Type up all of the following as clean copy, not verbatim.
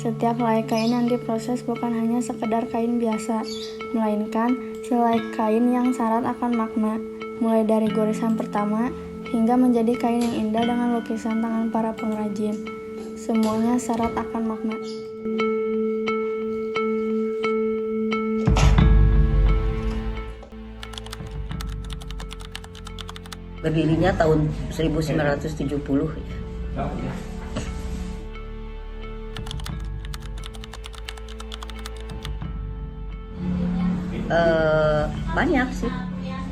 Setiap helai kain yang diproses bukan hanya sekedar kain biasa, melainkan helai kain yang syarat akan makna, mulai dari goresan pertama hingga menjadi kain yang indah dengan lukisan tangan para pengrajin. Semuanya syarat akan makna. Berdirinya tahun 1970 ya. Banyak sih,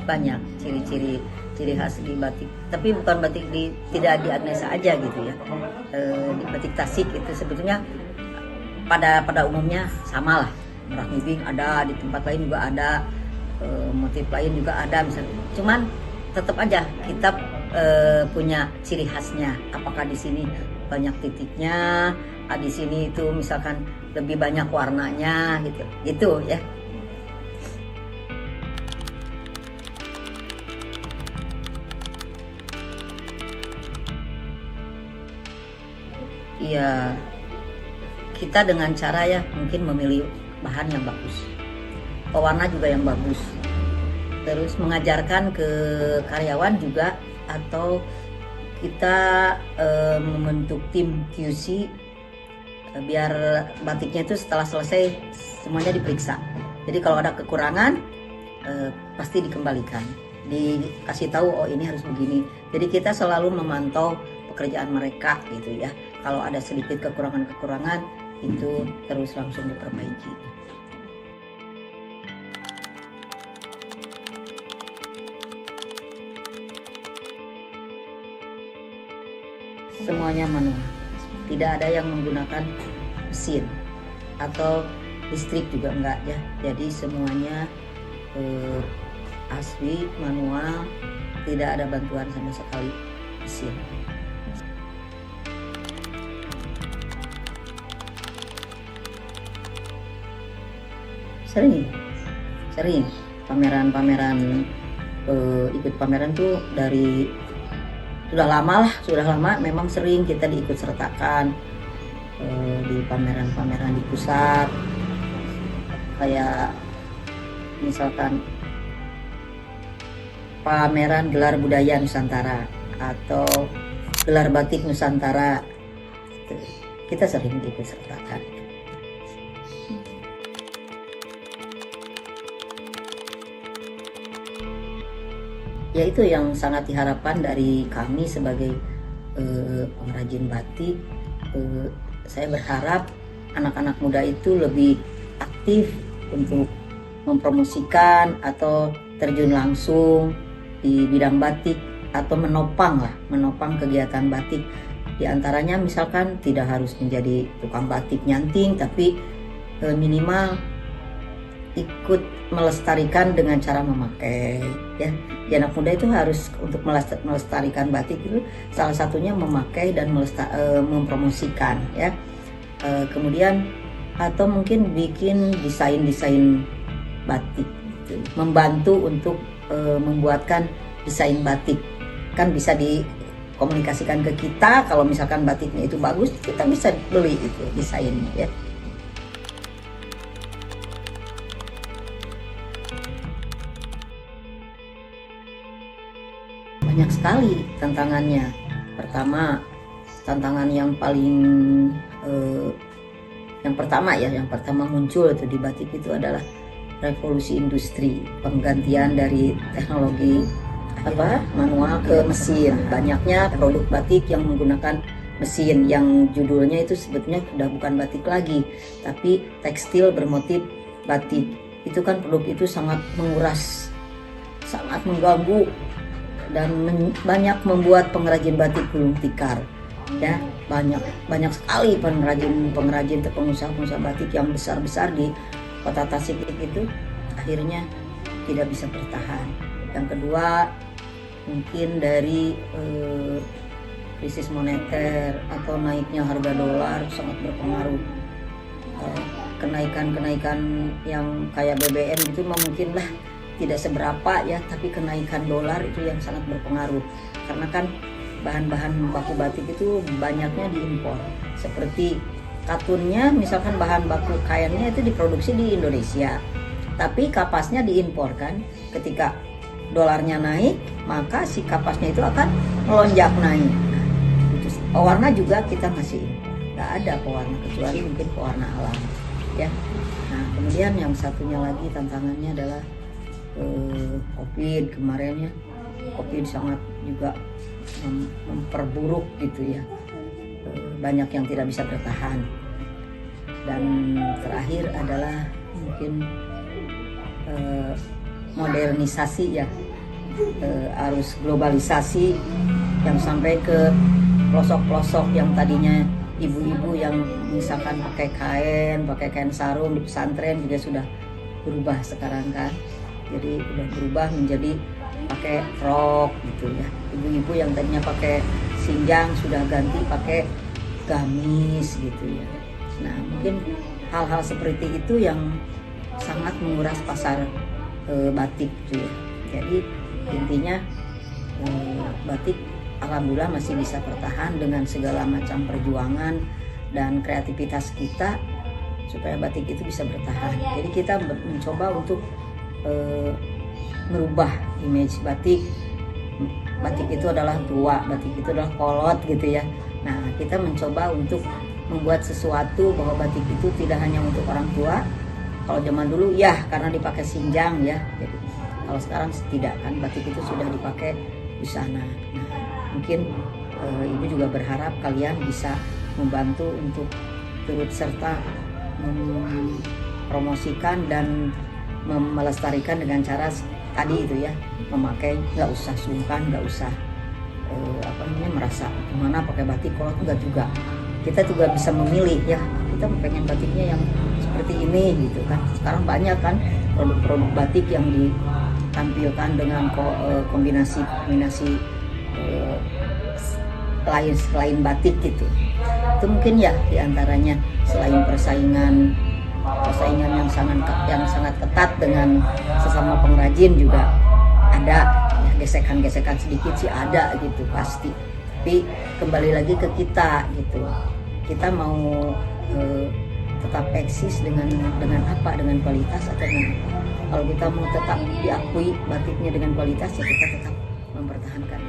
banyak ciri khas di batik. Tapi bukan batik tidak di Agnesa aja gitu ya. Di batik Tasik itu sebetulnya pada umumnya sama lah. Merah Mibing ada, di tempat lain juga ada, motif lain juga ada misalnya. Cuman tetap aja kita punya ciri khasnya. Apakah di sini banyak titiknya, di sini itu misalkan lebih banyak warnanya gitu ya. Iya, kita dengan cara ya mungkin memilih bahan yang bagus, pewarna juga yang bagus, terus mengajarkan ke karyawan juga, atau kita membentuk tim QC biar batiknya itu setelah selesai semuanya diperiksa. Jadi kalau ada kekurangan pasti dikembalikan, dikasih tahu oh ini harus begini. Jadi kita selalu memantau pekerjaan mereka gitu ya. Kalau ada sedikit kekurangan itu terus langsung diperbaiki. Semuanya manual, tidak ada yang menggunakan mesin atau listrik juga enggak ya. Jadi semuanya asli manual, tidak ada bantuan sama sekali mesin. Sering pameran ikut pameran tuh dari sudah lama memang sering kita diikut sertakan di pameran-pameran di pusat, kayak misalkan pameran gelar budaya Nusantara atau gelar batik Nusantara, kita sering diikut sertakan. Ya itu yang sangat diharapkan dari kami sebagai pengrajin batik. Saya berharap anak-anak muda itu lebih aktif untuk mempromosikan atau terjun langsung di bidang batik atau menopang kegiatan batik. Di antaranya misalkan tidak harus menjadi tukang batik nyanting, tapi minimal ikut melestarikan dengan cara memakai ya. Anak muda itu harus untuk melestarikan batik itu salah satunya memakai dan mempromosikan ya. Kemudian atau mungkin bikin desain batik gitu. Membantu untuk membuatkan desain batik, kan bisa dikomunikasikan ke kita. Kalau misalkan batiknya itu bagus, kita bisa beli itu desainnya ya. Banyak sekali tantangannya. Pertama, tantangan yang pertama muncul itu di batik itu adalah revolusi industri, penggantian dari teknologi manual ke mesin. Banyaknya produk batik yang menggunakan mesin, yang judulnya itu sebetulnya sudah bukan batik lagi, tapi tekstil bermotif batik. Itu kan produk itu sangat menguras, sangat mengganggu, dan banyak membuat pengrajin batik gulung tikar ya. Banyak sekali pengrajin pengusaha batik yang besar di kota Tasik itu akhirnya tidak bisa bertahan. Yang kedua mungkin dari krisis moneter atau naiknya harga dolar sangat berpengaruh. Kenaikan yang kayak BBM itu mungkin lah tidak seberapa ya, tapi kenaikan dolar itu yang sangat berpengaruh, karena kan bahan-bahan baku batik itu banyaknya diimpor, seperti katunnya, misalkan bahan baku kainnya itu diproduksi di Indonesia, tapi kapasnya diimporkan. Ketika dolarnya naik, maka si kapasnya itu akan melonjak naik. Pewarna juga kita masih impor, nggak ada pewarna kecuali mungkin pewarna alam, ya. Nah, kemudian yang satunya lagi tantangannya adalah COVID kemarin ya. COVID sangat juga memperburuk gitu ya. Banyak yang tidak bisa bertahan. Dan terakhir adalah mungkin modernisasi ya, arus globalisasi yang sampai ke pelosok-pelosok yang tadinya ibu-ibu yang misalkan pakai kain sarung di pesantren juga sudah berubah sekarang kan. Jadi udah berubah menjadi pakai rok gitu ya. Ibu-ibu yang tadinya pakai sinjang sudah ganti pakai gamis gitu ya. Nah, mungkin hal-hal seperti itu yang sangat menguras pasar batik gitu ya. Jadi intinya batik alhamdulillah masih bisa bertahan dengan segala macam perjuangan dan kreativitas kita supaya batik itu bisa bertahan. Jadi kita mencoba untuk merubah image batik. Batik itu adalah tua, batik itu adalah kolot gitu ya. Nah, kita mencoba untuk membuat sesuatu bahwa batik itu tidak hanya untuk orang tua. Kalau zaman dulu ya karena dipakai sinjang ya. Jadi, kalau sekarang tidak kan, batik itu sudah dipakai busana. Nah, mungkin ibu juga berharap kalian bisa membantu untuk turut serta mempromosikan dan melestarikan dengan cara tadi itu ya, memakai, nggak usah sungkan, nggak usah merasa gimana pakai batik kolot, enggak juga. Kita juga bisa memilih ya, kita pengen batiknya yang seperti ini gitu kan. Sekarang banyak kan produk-produk batik yang ditampilkan dengan kombinasi lain batik gitu. Itu mungkin ya diantaranya, selain persaingan yang sangat ketat dengan sesama pengrajin juga ada ya, gesekan-gesekan sedikit sih ada gitu pasti. Tapi kembali lagi ke kita gitu, kita mau tetap eksis dengan apa, dengan kualitas atau dengan apa. Kalau kita mau tetap diakui batiknya dengan kualitas ya kita tetap mempertahankan